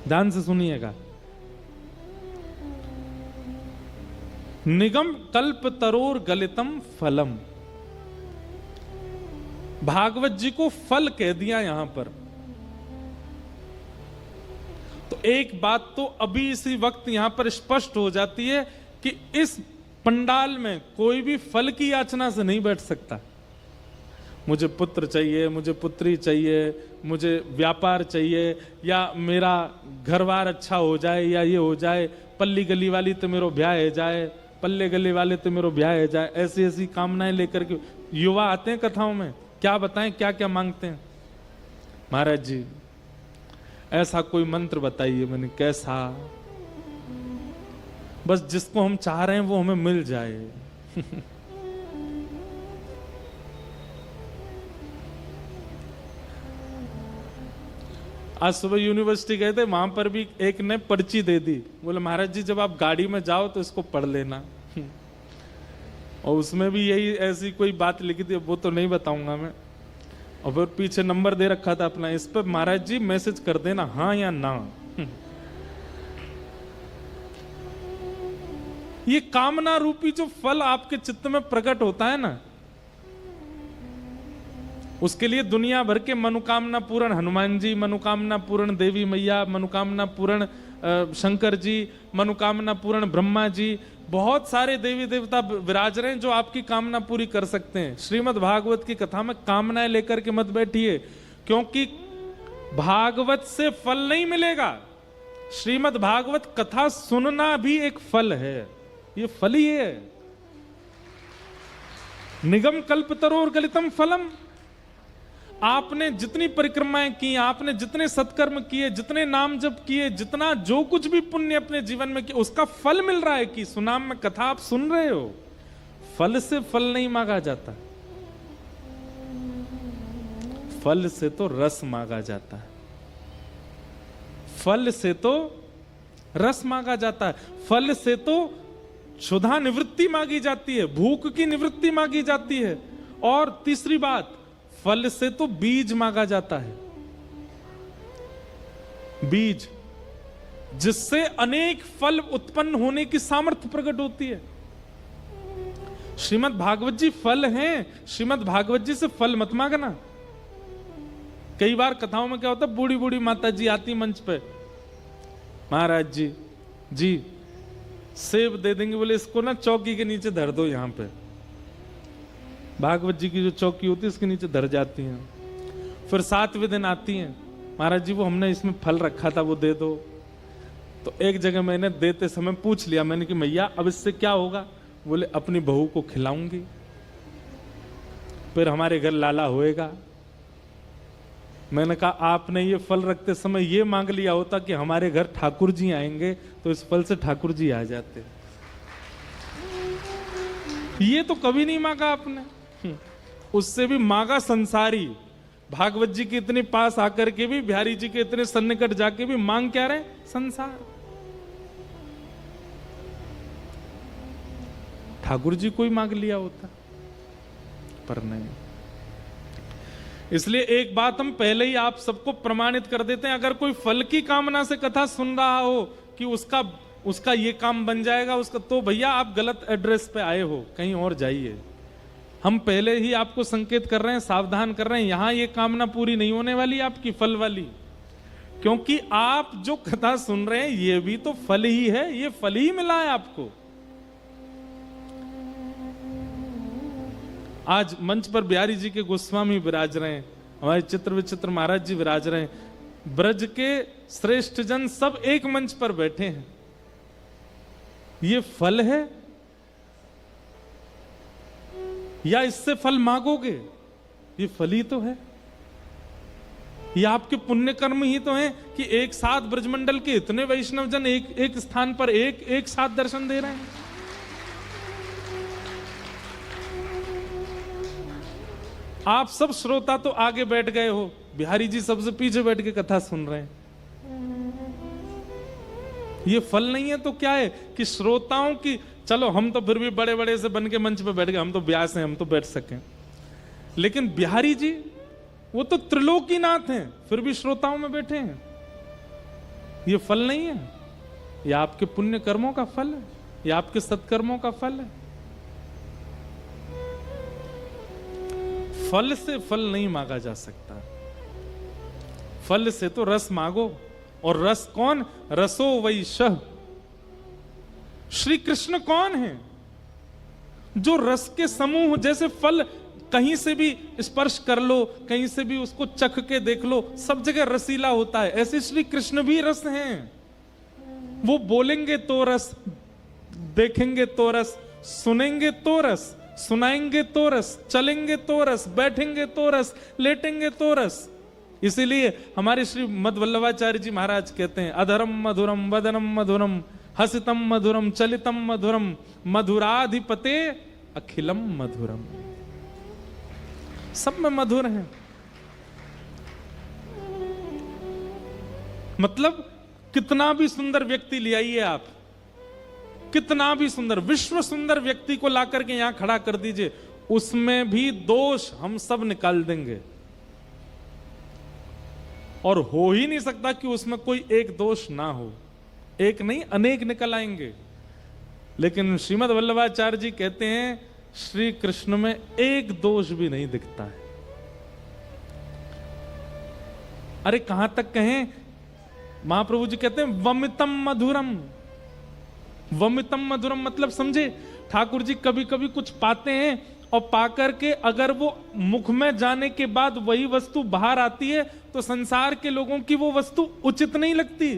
ध्यान से सुनिएगा। निगम कल्प तरोर गलितम फलम, भागवत जी को फल कह दिया यहां पर। तो एक बात तो अभी इसी वक्त यहां पर स्पष्ट हो जाती है कि इस पंडाल में कोई भी फल की याचना से नहीं बैठ सकता। मुझे पुत्र चाहिए, मुझे पुत्री चाहिए, मुझे व्यापार चाहिए, या मेरा घरबार अच्छा हो जाए, या ये हो जाए, पल्ली गली वाली तो मेरो ब्याह है जाए, पल्ले गली वाले तो मेरो ब्याह है जाए, ऐसी ऐसी कामनाएं लेकर के युवा आते हैं कथाओं में। क्या बताएं क्या क्या मांगते हैं? महाराज जी ऐसा कोई मंत्र बताइए। मैंने कैसा? बस जिसको हम चाह रहे हैं वो हमें मिल जाए। आज सुबह यूनिवर्सिटी गए थे, वहां पर भी एक ने पर्ची दे दी, बोले महाराज जी जब आप गाड़ी में जाओ तो इसको पढ़ लेना। और उसमें भी यही ऐसी कोई बात लिखी थी, वो तो नहीं बताऊंगा मैं। और फिर पीछे नंबर दे रखा था अपना, इस पर महाराज जी मैसेज कर देना हाँ या ना। ये कामना रूपी जो फल आपके चित्त में प्रकट होता है ना, उसके लिए दुनिया भर के मनोकामना पूर्ण हनुमान जी, मनोकामना पूर्ण देवी मैया, मनोकामना पूर्ण शंकर जी, मनोकामना पूर्ण ब्रह्मा जी, बहुत सारे देवी देवता विराज रहे हैं जो आपकी कामना पूरी कर सकते हैं। श्रीमद् भागवत की कथा में कामनाएं लेकर के मत बैठिए, क्योंकि भागवत से फल नहीं मिलेगा। श्रीमद् भागवत कथा सुनना भी एक फल है, ये फल ही है। निगम कल्पतरोर गलितम फलम। आपने जितनी परिक्रमाएं की, आपने जितने सत्कर्म किए, जितने नाम जप किए, जितना जो कुछ भी पुण्य अपने जीवन में किया, उसका फल मिल रहा है कि सुनाम में कथा आप सुन रहे हो। फल से फल नहीं मांगा जाता, फल से तो रस मांगा जाता है। फल से तो रस मांगा जाता है, फल से तो क्षुधा निवृत्ति मांगी जाती है, भूख की निवृत्ति मांगी जाती है। और तीसरी बात, फल से तो बीज मांगा जाता है, बीज जिससे अनेक फल उत्पन्न होने की सामर्थ्य प्रकट होती है। श्रीमद् भागवत जी फल हैं, श्रीमद् भागवत जी से फल मत मांगना। कई बार कथाओं में क्या होता है, बूढ़ी बूढ़ी माता जी आती मंच पे, महाराज जी जी सेब दे देंगे, बोले इसको ना चौकी के नीचे धर दो। यहां पे भागवत जी की जो चौकी होती है उसके नीचे धर जाती हैं। फिर 7वें दिन आती हैं, महाराज जी वो हमने इसमें फल रखा था वो दे दो। तो एक जगह मैंने देते समय पूछ लिया, मैंने कि मैया अब इससे क्या होगा? बोले अपनी बहू को खिलाऊंगी, फिर हमारे घर लाला होएगा। मैंने कहा आपने ये फल रखते समय ये मांग लिया होता कि हमारे घर ठाकुर जी आएंगे, तो इस फल से ठाकुर जी आ जाते। ये तो कभी नहीं मांगा आपने, उससे भी मांगा संसारी। भागवत जी के इतने पास आकर के भी, बिहारी जी के इतने सन्निकट जाके भी मांग क्या रहे? संसार। ठाकुर जी को ही मांग लिया होता, पर नहीं। इसलिए एक बात हम पहले ही आप सबको प्रमाणित कर देते हैं, अगर कोई फल की कामना से कथा सुन रहा हो कि उसका ये काम बन जाएगा उसका, तो भैया आप गलत एड्रेस पे आए हो, कहीं और जाइए। हम पहले ही आपको संकेत कर रहे हैं, सावधान कर रहे हैं, यहां ये कामना पूरी नहीं होने वाली आपकी फल वाली, क्योंकि आप जो कथा सुन रहे हैं ये भी तो फल ही है, ये फल ही मिला है आपको। आज मंच पर बिहारी जी के गोस्वामी विराज रहे हैं, हमारे चित्र विचित्र महाराज जी विराज रहे हैं, ब्रज के श्रेष्ठ जन सब एक मंच पर बैठे हैं। ये फल है या इससे फल मांगोगे? ये फल ही तो है, ये आपके पुण्य कर्म ही तो हैं कि एक साथ ब्रजमंडल के इतने वैष्णव जन एक स्थान पर एक साथ दर्शन दे रहे हैं। आप सब श्रोता तो आगे बैठ गए हो, बिहारी जी सबसे पीछे बैठ के कथा सुन रहे हैं। ये फल नहीं है तो क्या है कि श्रोताओं की, चलो हम तो फिर भी बड़े बड़े से बन के मंच पे बैठ गए, हम तो व्यास हैं, हम तो बैठ सकें, लेकिन बिहारी जी वो तो त्रिलोकीनाथ हैं, फिर भी श्रोताओं में बैठे हैं। ये फल नहीं है, ये आपके पुण्य कर्मों का फल है, ये आपके सत्कर्मों का फल है। फल से फल नहीं मांगा जा सकता, फल से तो रस मांगो। और रस कौन? रसो वैशः। श्री कृष्ण कौन है? जो रस के समूह, जैसे फल कहीं से भी स्पर्श कर लो, कहीं से भी उसको चख के देख लो, सब जगह रसीला होता है, ऐसे श्री कृष्ण भी रस हैं। वो बोलेंगे तो रस, देखेंगे तो रस, सुनेंगे तो रस, सुनाएंगे तो रस, चलेंगे तो रस, बैठेंगे तो रस, लेटेंगे तो रस। इसीलिए हमारे श्री मद वल्लभाचार्य जी महाराज कहते हैं, अधरम मधुरम वदनम मधुरम हसितम मधुरम चलितम मधुरम मधुराधिपते अखिलम मधुरम। सब में मधुर है। मतलब कितना भी सुंदर व्यक्ति ले आइए आप, कितना भी सुंदर, विश्व सुंदर व्यक्ति को लाकर के यहां खड़ा कर दीजिए, उसमें भी दोष हम सब निकाल देंगे। और हो ही नहीं सकता कि उसमें कोई एक दोष ना हो, एक नहीं अनेक निकल आएंगे। लेकिन श्रीमद् वल्लभाचार्य जी कहते हैं श्री कृष्ण में एक दोष भी नहीं दिखता है। अरे कहां तक कहें, महाप्रभु जी कहते हैं वमितम मधुरम। वमितम मधुरम मतलब समझे, ठाकुर जी कभी कभी कुछ पाते हैं और पाकर के अगर वो मुख में जाने के बाद वही वस्तु बाहर आती है तो संसार के लोगों की वो वस्तु उचित नहीं लगती।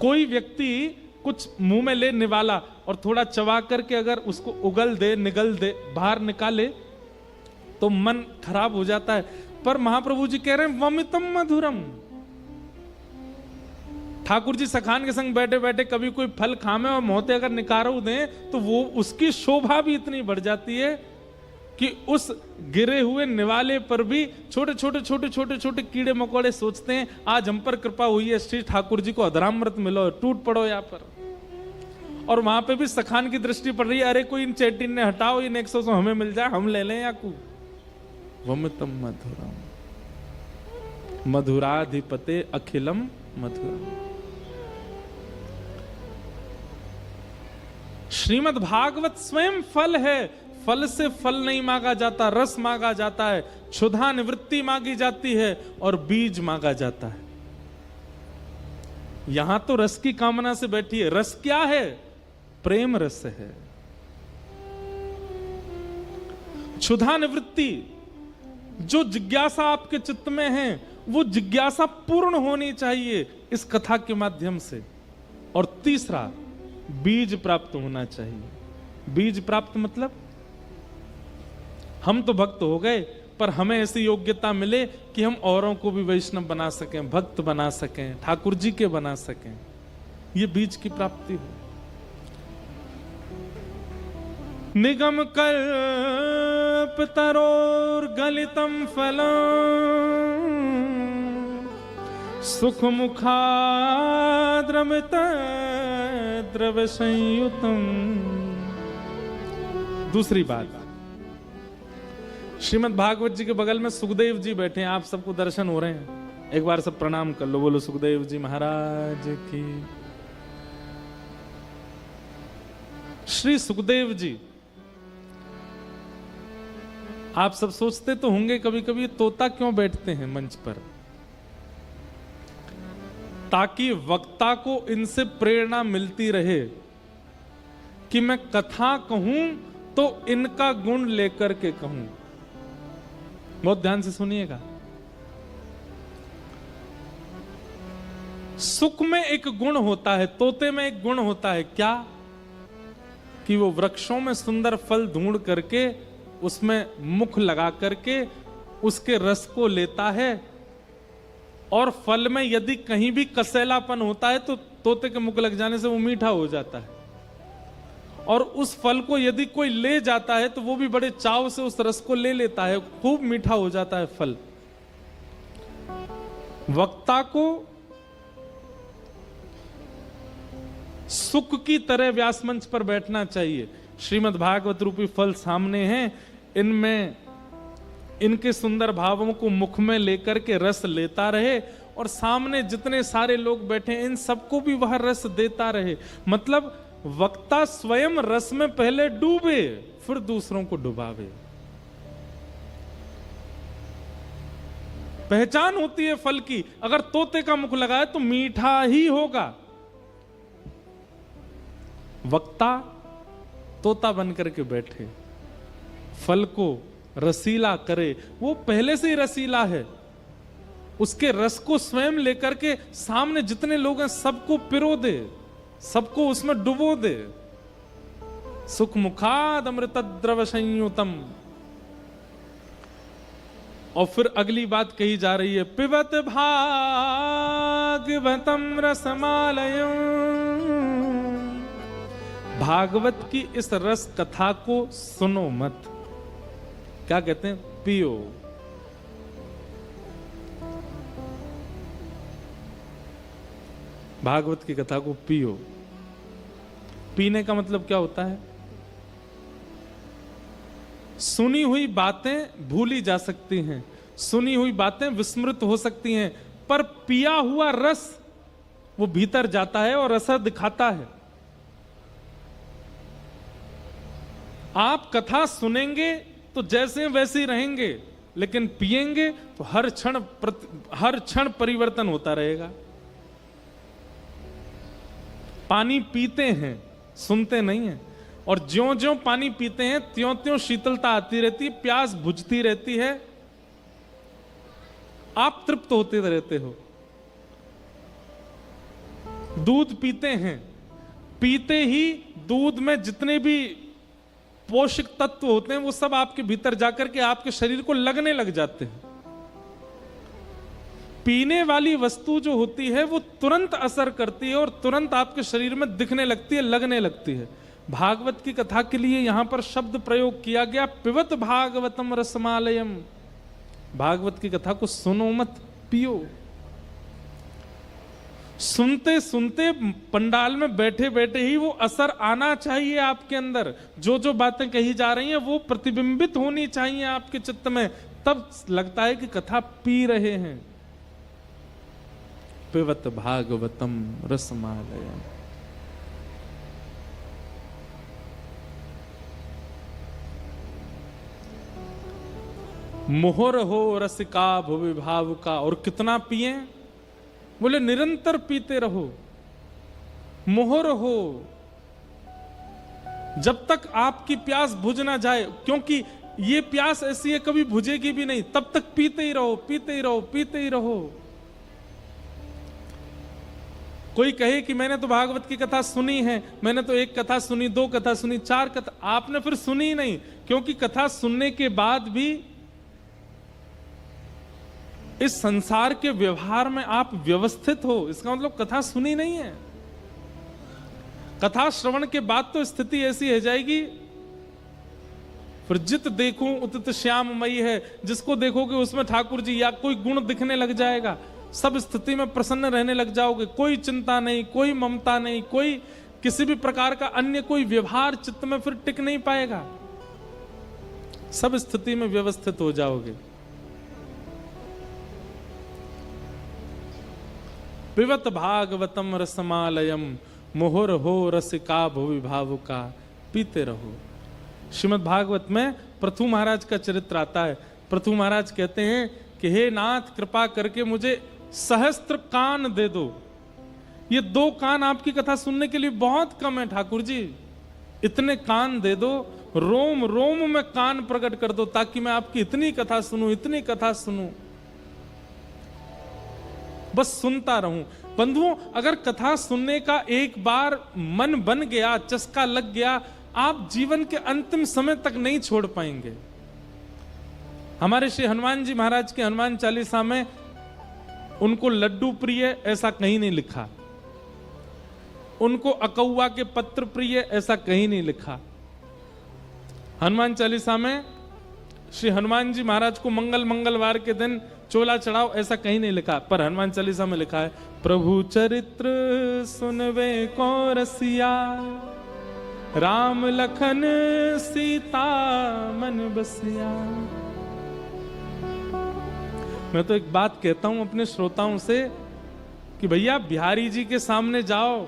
कोई व्यक्ति कुछ मुंह में ले निवाला और थोड़ा चबा करके अगर उसको उगल दे, निगल दे, बाहर निकाले तो मन खराब हो जाता है। पर महाप्रभु जी कह रहे हैं वमितम मधुरम। ठाकुर जी सखान के संग बैठे बैठे कभी कोई फल खामे और मोहते अगर निकारो दें तो वो उसकी शोभा भी इतनी बढ़ जाती है कि उस गिरे हुए निवाले पर भी छोटे छोटे छोटे छोटे छोटे कीड़े मकोड़े सोचते हैं आज हम पर कृपा हुई है, श्री ठाकुर जी को अधरामृत मिलो, टूट पड़ो यहाँ पर। और वहां पे भी सखान की दृष्टि पड़ रही है, अरे कोई इन चेटिन ने हटाओ, इन 100 हमें मिल जाए, हम ले लें या कु। वमितम मधुरम मधुराधिपते अखिलम मधुरम। श्रीमद् भागवत स्वयं फल है, फल से फल नहीं मांगा जाता, रस मांगा जाता है, क्षुधा निवृत्ति मांगी जाती है और बीज मांगा जाता है। यहां तो रस की कामना से बैठी है। रस क्या है? प्रेम रस है। क्षुधा निवृत्ति, जो जिज्ञासा आपके चित्त में है वो जिज्ञासा पूर्ण होनी चाहिए इस कथा के माध्यम से। और तीसरा, बीज प्राप्त होना चाहिए। बीज प्राप्त मतलब हम तो भक्त हो गए, पर हमें ऐसी योग्यता मिले कि हम औरों को भी वैष्णव बना सकें, भक्त बना सकें, ठाकुर जी के बना सकें। ये बीज की प्राप्ति हो। निगम कल्पतरोर गलितम फलम सुख मुखाद्रमित द्रव्य संयुतम। दूसरी बात, श्रीमद् भागवत जी के बगल में सुखदेव जी बैठे हैं, आप सबको दर्शन हो रहे हैं, एक बार सब प्रणाम कर लो, बोलो सुखदेव जी महाराज की। श्री सुखदेव जी, आप सब सोचते तो होंगे कभी कभी तोता क्यों बैठते हैं मंच पर, ताकि वक्ता को इनसे प्रेरणा मिलती रहे कि मैं कथा कहूं तो इनका गुण लेकर के कहूं। बहुत ध्यान से सुनिएगा। सुख में एक गुण होता है, तोते में एक गुण होता है, क्या? कि वो वृक्षों में सुंदर फल ढूंढ करके उसमें मुख लगा करके उसके रस को लेता है, और फल में यदि कहीं भी कसैलापन होता है तो तोते के मुख लग जाने से वो मीठा हो जाता है। और उस फल को यदि कोई ले जाता है तो वो भी बड़े चाव से उस रस को ले लेता है, खूब मीठा हो जाता है फल। वक्ता को सुख की तरह व्यास मंच पर बैठना चाहिए। श्रीमद् भागवत रूपी फल सामने हैं, इनमें इनके सुंदर भावों को मुख में लेकर के रस लेता रहे और सामने जितने सारे लोग बैठे इन सबको भी वह रस देता रहे। मतलब वक्ता स्वयं रस में पहले डूबे फिर दूसरों को डुबावे। पहचान होती है फल की, अगर तोते का मुख लगाए तो मीठा ही होगा। वक्ता तोता बनकर के बैठे, फल को रसीला करे, वो पहले से ही रसीला है, उसके रस को स्वयं लेकर के सामने जितने लोग हैं सबको पिरो दे, सबको उसमें डुबो दे। सुख मुखाद अमृत द्रव संयुतम। और फिर अगली बात कही जा रही है, पिबत भागवतम रसमालयम। भागवत की इस रस कथा को सुनो मत, क्या कहते हैं, पियो। भागवत की कथा को पियो। पीने का मतलब क्या होता है? सुनी हुई बातें भूली जा सकती हैं, सुनी हुई बातें विस्मृत हो सकती हैं, पर पिया हुआ रस वो भीतर जाता है और असर दिखाता है। आप कथा सुनेंगे तो जैसे वैसे ही रहेंगे, लेकिन पिएंगे तो हर क्षण परिवर्तन होता रहेगा। पानी पीते हैं, सुनते नहीं हैं, और ज्यों ज्यों पानी पीते हैं त्यों त्यों शीतलता आती रहती है, प्यास बुझती रहती है, आप तृप्त होते रहते हो। दूध पीते हैं, पीते ही दूध में जितने भी पोषक तत्व होते हैं वो सब आपके भीतर जाकर के आपके शरीर को लगने लग जाते हैं। पीने वाली वस्तु जो होती है वो तुरंत असर करती है और तुरंत आपके शरीर में दिखने लगती है, लगने लगती है। भागवत की कथा के लिए यहां पर शब्द प्रयोग किया गया, पिबत भागवतम रसमालयम। भागवत की कथा को सुनो मत, पियो। सुनते सुनते पंडाल में बैठे बैठे ही वो असर आना चाहिए आपके अंदर। जो जो बातें कही जा रही हैं वो प्रतिबिंबित होनी चाहिए आपके चित्त में, तब लगता है कि कथा पी रहे हैं। पिबत भागवतम रसमालयम। मोहर हो रसिका भुवि भावुका। और कितना पिए? बोले निरंतर पीते रहो, मोहर हो, जब तक आपकी प्यास बुझ ना जाए, क्योंकि ये प्यास ऐसी है कभी बुझेगी भी नहीं, तब तक पीते ही रहो, पीते ही रहो, पीते ही रहो। कोई कहे कि मैंने तो भागवत की कथा सुनी है, मैंने तो एक कथा सुनी, दो कथा सुनी, चार कथा, आपने फिर सुनी नहीं, क्योंकि कथा सुनने के बाद भी इस संसार के व्यवहार में आप व्यवस्थित हो, इसका मतलब कथा सुनी नहीं है। कथा श्रवण के बाद तो स्थिति ऐसी हो जाएगी, फिर जित देखूं उतित श्याममयी है, जिसको देखोगे उसमें ठाकुर जी या कोई गुण दिखने लग जाएगा, सब स्थिति में प्रसन्न रहने लग जाओगे, कोई चिंता नहीं, कोई ममता नहीं, कोई किसी भी प्रकार का अन्य कोई व्यवहार चित्त में फिर टिक नहीं पाएगा, सब स्थिति में व्यवस्थित हो जाओगे। पिबत भागवतम रसमालयम। मोहर हो रसिका भुवि भावुका। पीते रहो। श्रीमद् भागवत में पृथु महाराज का चरित्र आता है। पृथु महाराज कहते हैं कि हे नाथ, कृपा करके मुझे सहस्त्र कान दे दो। ये 2 कान आपकी कथा सुनने के लिए बहुत कम है ठाकुर जी, इतने कान दे दो, रोम रोम में कान प्रकट कर दो, ताकि मैं आपकी इतनी कथा सुनूं, इतनी कथा सुनूं, बस सुनता रहूं। बंधुओं, अगर कथा सुनने का एक बार मन बन गया, चस्का लग गया, आप जीवन के अंतिम समय तक नहीं छोड़ पाएंगे। हमारे श्री हनुमान जी महाराज के हनुमान चालीसा में उनको लड्डू प्रिय ऐसा कहीं नहीं लिखा, उनको अकौआ के पत्र प्रिय ऐसा कहीं नहीं लिखा। हनुमान चालीसा में श्री हनुमान जी महाराज को मंगलवार के दिन चोला चढ़ाओ ऐसा कहीं नहीं लिखा, पर हनुमान चालीसा में लिखा है, प्रभु चरित्र सुनवे को रसिया, राम लखन सीता मन बसिया। मैं तो एक बात कहता हूं अपने श्रोताओं से कि भैया बिहारी जी के सामने जाओ,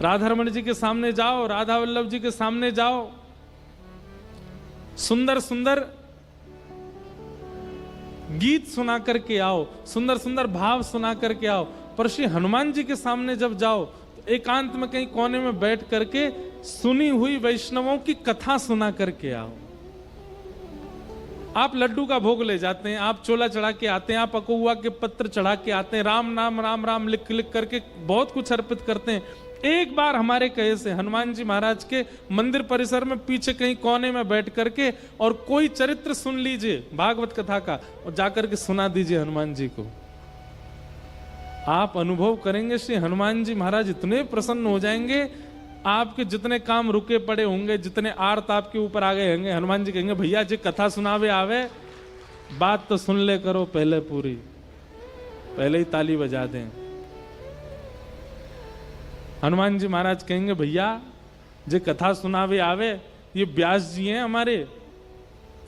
राधारमण जी के सामने जाओ, राधा वल्लभ जी के सामने जाओ, सुंदर सुंदर गीत सुना करके आओ, सुंदर सुंदर भाव सुना करके आओ, पर श्री हनुमान जी के सामने जब जाओ तो एकांत में कहीं कोने में बैठ करके सुनी हुई वैष्णवों की कथा सुना करके आओ। आप लड्डू का भोग ले जाते हैं, आप चोला चढ़ा के आते हैं, आप अकुआ के पत्र चढ़ा के आते हैं, राम नाम राम राम लिख लिख करके बहुत कुछ अर्पित करते हैं। एक बार हमारे कहे से हनुमान जी महाराज के मंदिर परिसर में पीछे कहीं कोने में बैठ करके और कोई चरित्र सुन लीजिए भागवत कथा का और जाकर के सुना दीजिए हनुमान जी को। आप अनुभव करेंगे श्री हनुमान जी महाराज इतने प्रसन्न हो जाएंगे, आपके जितने काम रुके पड़े होंगे, जितने आर्त आपके ऊपर आ गए होंगे, हनुमान जी कहेंगे भैया जी कथा सुनावे आवे, बात तो सुन ले करो पहले पूरी, पहले ही ताली बजा दें। हनुमान जी महाराज कहेंगे भैया जे कथा सुनावे आवे, ये व्यास जी हैं हमारे,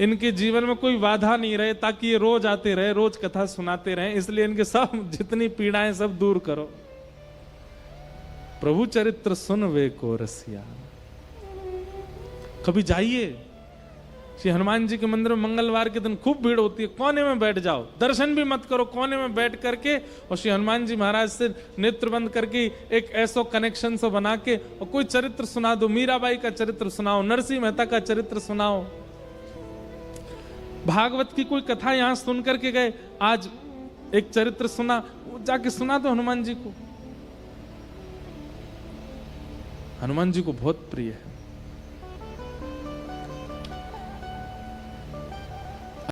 इनके जीवन में कोई बाधा नहीं रहे ताकि ये रोज आते रहे, रोज कथा सुनाते रहे, इसलिए इनके सब जितनी पीड़ाएं सब दूर करो। प्रभु चरित्र सुन वे को रसिया। कभी जाइए श्री हनुमान जी के मंदिर में, मंगलवार के दिन खूब भीड़ होती है, कोने में बैठ जाओ, दर्शन भी मत करो, कोने में बैठ करके और श्री हनुमान जी महाराज से नेत्र बंद करके एक ऐसा कनेक्शन से बना के और कोई चरित्र सुना दो, मीराबाई का चरित्र सुनाओ, नरसिंह मेहता का चरित्र सुनाओ, भागवत की कोई कथा यहां सुन करके गए, आज एक चरित्र सुना, जाके सुना दो हनुमान जी को। हनुमान जी को बहुत प्रिय है।